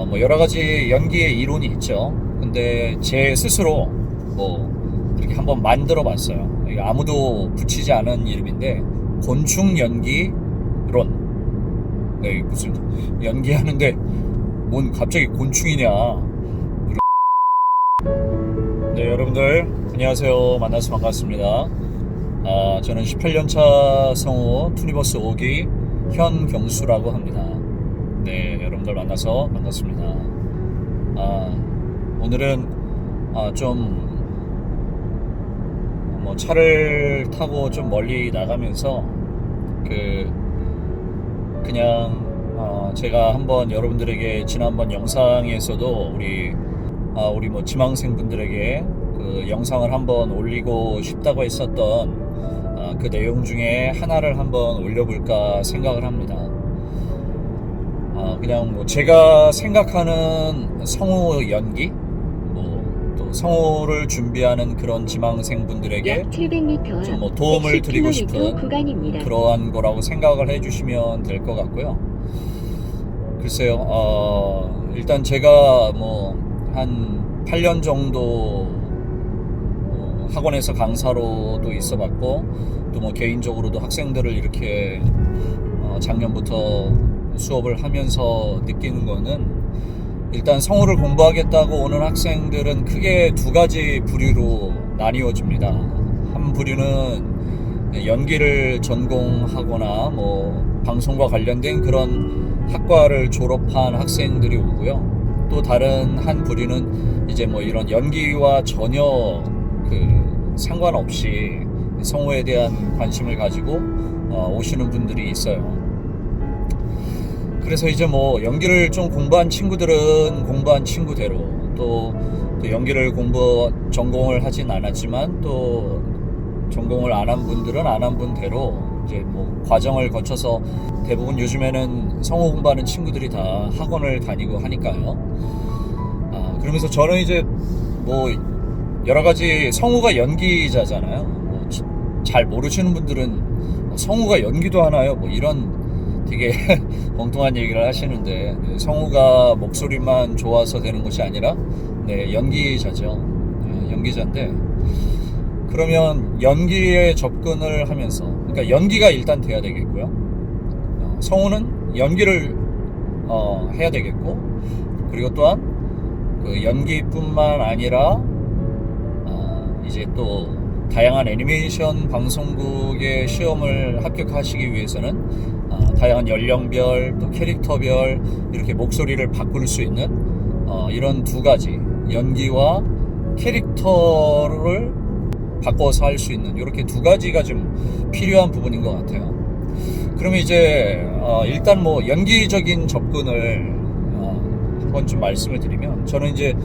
뭐 여러 가지 연기의 이론이 있죠. 근데 제 스스로 뭐 이렇게 한번 만들어 봤어요. 이거 아무도 붙이지 않은 이름인데 곤충 연기론. 네, 무슨 연기하는데 뭔 갑자기 곤충이냐. 네, 여러분들 안녕하세요. 만나서 반갑습니다. 저는 18년차 성우 투니버스 5기 현경수라고 합니다. 네, 여러분들 만나서 반갑습니다. 오늘은 좀 뭐 차를 타고 좀 멀리 나가면서 그냥 제가 한번 여러분들에게 지난번 영상에서도 우리 뭐 지망생분들에게 그 영상을 한번 올리고 싶다고 했었던 그 내용 중에 하나를 한번 올려볼까 생각을 합니다. 그냥 뭐 제가 생각하는 성우 연기, 또 성우를 준비하는 그런 지망생분들에게 좀 뭐 도움을 드리고 싶은 그러한 거라고 생각을 해주시면 될 것 같고요. 글쎄요, 일단 제가 뭐 한 8년 정도 학원에서 강사로도 있어봤고, 또 뭐 개인적으로도 학생들을 이렇게 작년부터 수업을 하면서 느끼는 거는, 일단 성우를 공부하겠다고 오는 학생들은 크게 두 가지 부류로 나뉘어집니다. 한 부류는 연기를 전공하거나 뭐 방송과 관련된 그런 학과를 졸업한 학생들이 오고요. 또 다른 한 부류는 이제 뭐 이런 연기와 전혀 상관없이 성우에 대한 관심을 가지고 오시는 분들이 있어요. 그래서 이제 뭐 연기를 좀 공부한 친구들은 공부한 친구대로, 또 연기를 전공을 하진 않았지만 또 전공을 안 한 분들은 안 한 분대로 이제 뭐 과정을 거쳐서, 대부분 요즘에는 성우 공부하는 친구들이 다 학원을 다니고 하니까요. 그러면서 저는 이제 뭐 여러 가지, 성우가 연기자잖아요. 뭐 잘 모르시는 분들은 성우가 연기도 하나요? 뭐 이런 되게 엉뚱한 얘기를 하시는데, 성우가 목소리만 좋아서 되는 것이 아니라 연기자죠. 연기자인데, 그러면 연기에 접근을 하면서, 그러니까 연기가 일단 돼야 되겠고요. 성우는 연기를 해야 되겠고, 그리고 또한 그 연기뿐만 아니라 이제 또 다양한 애니메이션 방송국의 시험을 합격하시기 위해서는 다양한 연령별, 또 캐릭터별 이렇게 목소리를 바꿀 수 있는 이런 두 가지, 연기와 캐릭터를 바꿔서 할 수 있는 이렇게 두 가지가 좀 필요한 부분인 것 같아요. 그러면 이제 일단 뭐 연기적인 접근을 한번 좀 말씀을 드리면, 저는 이제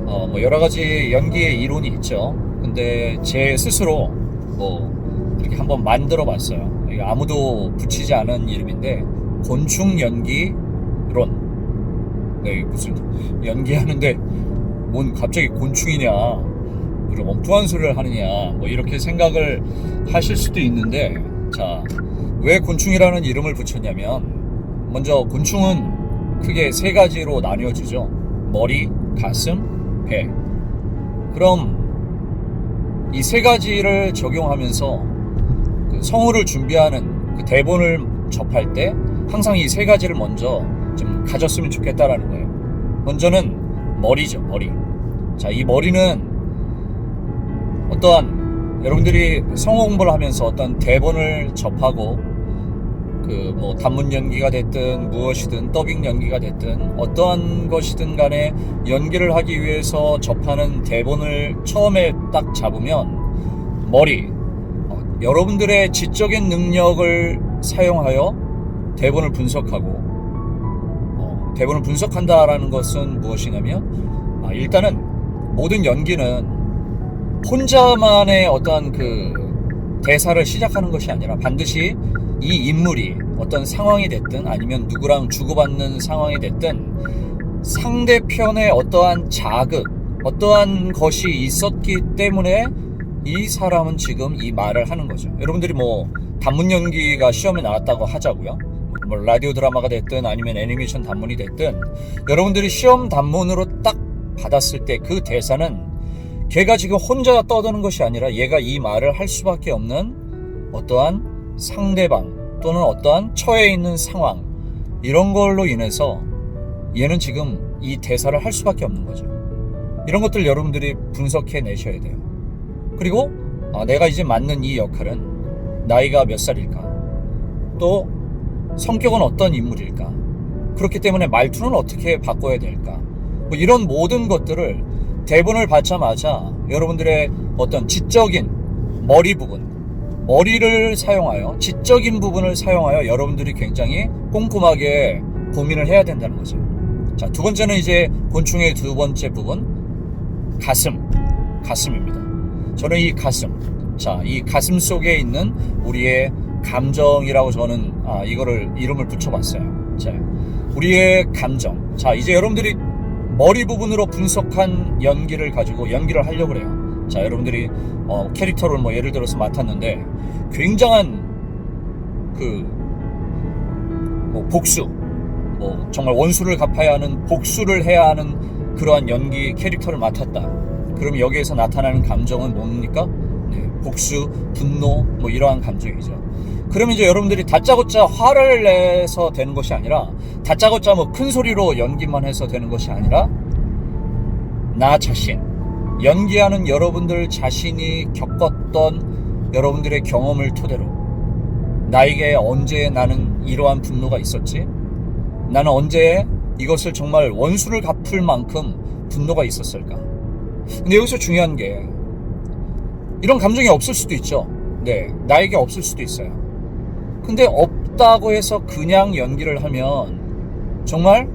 뭐 여러 가지 연기의 이론이 있죠. 근데 제 스스로 뭐 이렇게 한번 만들어 봤어요. 이거 아무도 붙이지 않은 이름인데 곤충 연기론. 네, 무슨 연기하는데 뭔 갑자기 곤충이냐, 그리고 엉뚱한 소리를 하느냐, 뭐 이렇게 생각을 하실 수도 있는데, 자, 왜 곤충이라는 이름을 붙였냐면, 먼저 곤충은 크게 세 가지로 나뉘어지죠. 머리, 가슴, 배. 그럼 이 세 가지를 적용하면서 그 성우를 준비하는 그 대본을 접할 때 항상 이 세 가지를 먼저 좀 가졌으면 좋겠다라는 거예요. 먼저는 머리죠, 머리. 자, 이 머리는 어떠한, 여러분들이 성우 공부를 하면서 어떤 대본을 접하고 뭐 단문 연기가 됐든 무엇이든 더빙 연기가 됐든 어떠한 것이든 간에 연기를 하기 위해서 접하는 대본을 처음에 딱 잡으면 머리, 여러분들의 지적인 능력을 사용하여 대본을 분석하고, 대본을 분석한다라는 것은 무엇이냐면, 일단은 모든 연기는 혼자만의 어떠한 대사를 시작하는 것이 아니라 반드시 이 인물이 어떤 상황이 됐든 아니면 누구랑 주고받는 상황이 됐든 상대편의 어떠한 자극, 어떠한 것이 있었기 때문에 이 사람은 지금 이 말을 하는 거죠. 여러분들이 뭐 단문 연기가 시험에 나왔다고 하자고요. 뭐 라디오 드라마가 됐든 아니면 애니메이션 단문이 됐든 여러분들이 시험 단문으로 딱 받았을 때 그 대사는 걔가 지금 혼자 떠드는 것이 아니라 얘가 이 말을 할 수밖에 없는 어떠한 상대방 또는 어떠한 처해 있는 상황, 이런 걸로 인해서 얘는 지금 이 대사를 할 수밖에 없는 거죠. 이런 것들 여러분들이 분석해 내셔야 돼요. 그리고 내가 이제 맡는 이 역할은 나이가 몇 살일까? 또 성격은 어떤 인물일까? 그렇기 때문에 말투는 어떻게 바꿔야 될까? 뭐 이런 모든 것들을 대본을 받자마자 여러분들의 어떤 지적인 머리 부분, 머리를 사용하여, 지적인 부분을 사용하여 여러분들이 굉장히 꼼꼼하게 고민을 해야 된다는 거죠. 자, 두 번째는 이제 곤충의 두 번째 부분, 가슴입니다. 저는 이 가슴, 자, 이 가슴 속에 있는 우리의 감정이라고 저는 이거를 이름을 붙여봤어요. 자, 우리의 감정. 자, 이제 여러분들이 머리 부분으로 분석한 연기를 가지고 연기를 하려고 그래요. 자, 여러분들이 캐릭터를 뭐 예를 들어서 맡았는데 굉장한 뭐 복수, 뭐 정말 원수를 갚아야 하는, 복수를 해야 하는 그러한 연기 캐릭터를 맡았다. 그럼 여기에서 나타나는 감정은 뭡니까? 네, 복수, 분노, 뭐 이러한 감정이죠. 그러면 이제 여러분들이 다짜고짜 화를 내서 되는 것이 아니라, 다짜고짜 뭐 큰 소리로 연기만 해서 되는 것이 아니라, 나 자신, 연기하는 여러분들 자신이 겪었던 여러분들의 경험을 토대로, 나에게 언제 나는 이러한 분노가 있었지? 나는 언제 이것을 정말 원수를 갚을 만큼 분노가 있었을까? 근데 여기서 중요한 게, 이런 감정이 없을 수도 있죠. 네, 나에게 없을 수도 있어요. 근데 없다고 해서 그냥 연기를 하면 정말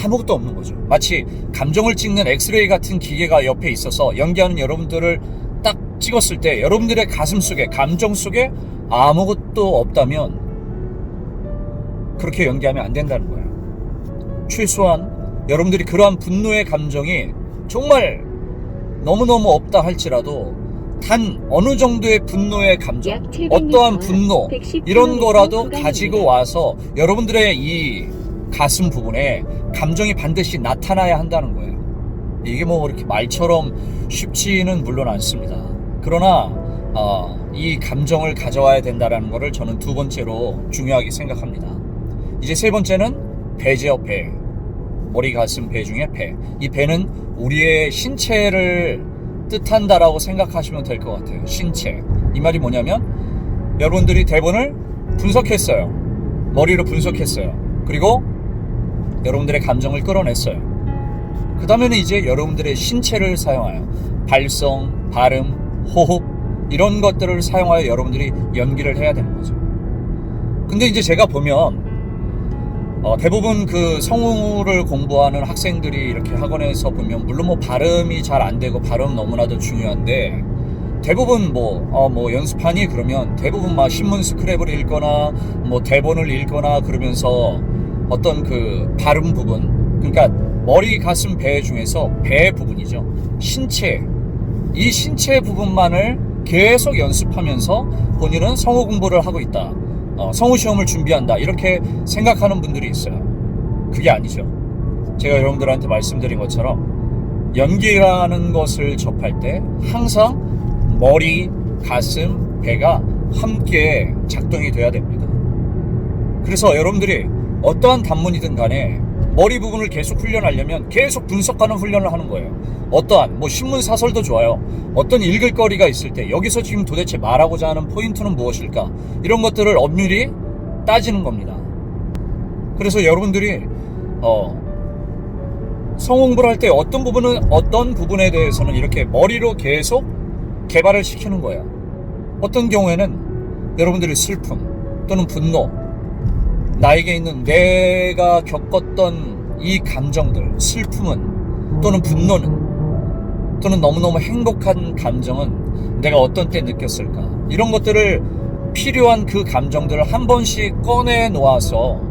아무것도 없는 거죠. 마치 감정을 찍는 엑스레이 같은 기계가 옆에 있어서 연기하는 여러분들을 딱 찍었을 때 여러분들의 가슴 속에, 감정 속에 아무것도 없다면 그렇게 연기하면 안 된다는 거예요. 최소한 여러분들이 그러한 분노의 감정이 정말 너무너무 없다 할지라도 단 어느 정도의 분노의 감정, 어떠한 분노, 이런 거라도 가지고 와서 여러분들의 이 가슴 부분에 감정이 반드시 나타나야 한다는 거예요. 이게 뭐 이렇게 말처럼 쉽지는 물론 않습니다. 그러나 이 감정을 가져와야 된다는 거를 저는 두 번째로 중요하게 생각합니다. 이제 세 번째는 배죠. 배. 머리, 가슴, 배 중에 배. 이 배는 우리의 신체를 뜻한다라고 생각하시면 될 것 같아요. 신체. 이 말이 뭐냐면 여러분들이 대본을 분석했어요. 머리로 분석했어요. 그리고 여러분들의 감정을 끌어냈어요. 그 다음에는 이제 여러분들의 신체를 사용하여 발성, 발음, 호흡, 이런 것들을 사용하여 여러분들이 연기를 해야 되는 거죠. 근데 이제 제가 보면 대부분 그 성우를 공부하는 학생들이 이렇게 학원에서 보면, 물론 뭐 발음이 잘 안 되고 발음 너무나도 중요한데, 대부분 뭐 연습하니 그러면 대부분 막 신문 스크랩을 읽거나 뭐 대본을 읽거나 그러면서 어떤 그 발음 부분, 그러니까 머리, 가슴, 배 중에서 배 부분이죠. 신체, 이 신체 부분만을 계속 연습하면서 본인은 성우 공부를 하고 있다, 성우 시험을 준비한다, 이렇게 생각하는 분들이 있어요. 그게 아니죠. 제가 여러분들한테 말씀드린 것처럼 연기라는 것을 접할 때 항상 머리, 가슴, 배가 함께 작동이 돼야 됩니다. 그래서 여러분들이 어떠한 단문이든 간에 머리 부분을 계속 훈련하려면 계속 분석하는 훈련을 하는 거예요. 어떠한 뭐 신문 사설도 좋아요. 어떤 읽을 거리가 있을 때 여기서 지금 도대체 말하고자 하는 포인트는 무엇일까? 이런 것들을 엄밀히 따지는 겁니다. 그래서 여러분들이 성우 공부를 할 때 어떤 부분에 대해서는 이렇게 머리로 계속 개발을 시키는 거예요. 어떤 경우에는 여러분들이 슬픔 또는 분노, 나에게 있는 내가 겪었던 이 감정들, 슬픔은 또는 분노는 또는 너무너무 행복한 감정은 내가 어떤 때 느꼈을까, 이런 것들을 필요한 그 감정들을 한 번씩 꺼내 놓아서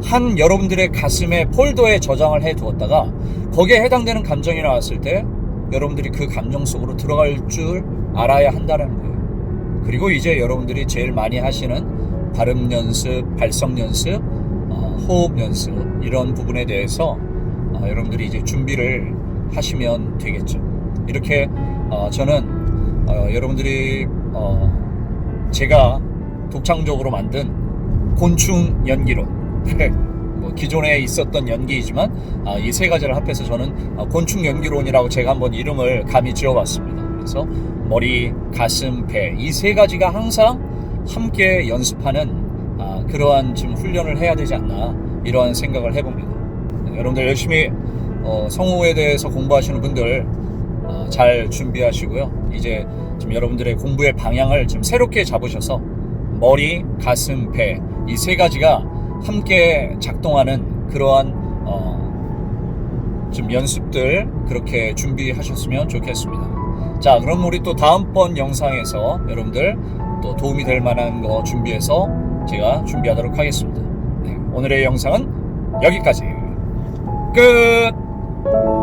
한 여러분들의 가슴에 폴더에 저장을 해 두었다가 거기에 해당되는 감정이 나왔을 때 여러분들이 그 감정 속으로 들어갈 줄 알아야 한다는 거예요. 그리고 이제 여러분들이 제일 많이 하시는 발음 연습, 발성 연습, 호흡 연습 이런 부분에 대해서 여러분들이 이제 준비를 하시면 되겠죠. 이렇게 저는 여러분들이 제가 독창적으로 만든 곤충 연기론 뭐 기존에 있었던 연기이지만 이 세 가지를 합해서 저는 곤충 연기론이라고 제가 한번 이름을 감히 지어봤습니다. 그래서 머리, 가슴, 배 이 세 가지가 항상 함께 연습하는 그러한 좀 훈련을 해야 되지 않나 이러한 생각을 해봅니다. 여러분들 열심히 성우에 대해서 공부하시는 분들 잘 준비하시고요. 이제 좀 여러분들의 공부의 방향을 좀 새롭게 잡으셔서 머리, 가슴, 배 이 세 가지가 함께 작동하는 그러한 좀 연습들 그렇게 준비하셨으면 좋겠습니다. 자, 그럼 우리 또 다음번 영상에서 여러분들 또 도움이 될 만한 거 준비해서 제가 준비하도록 하겠습니다. 네, 오늘의 영상은 여기까지 끝!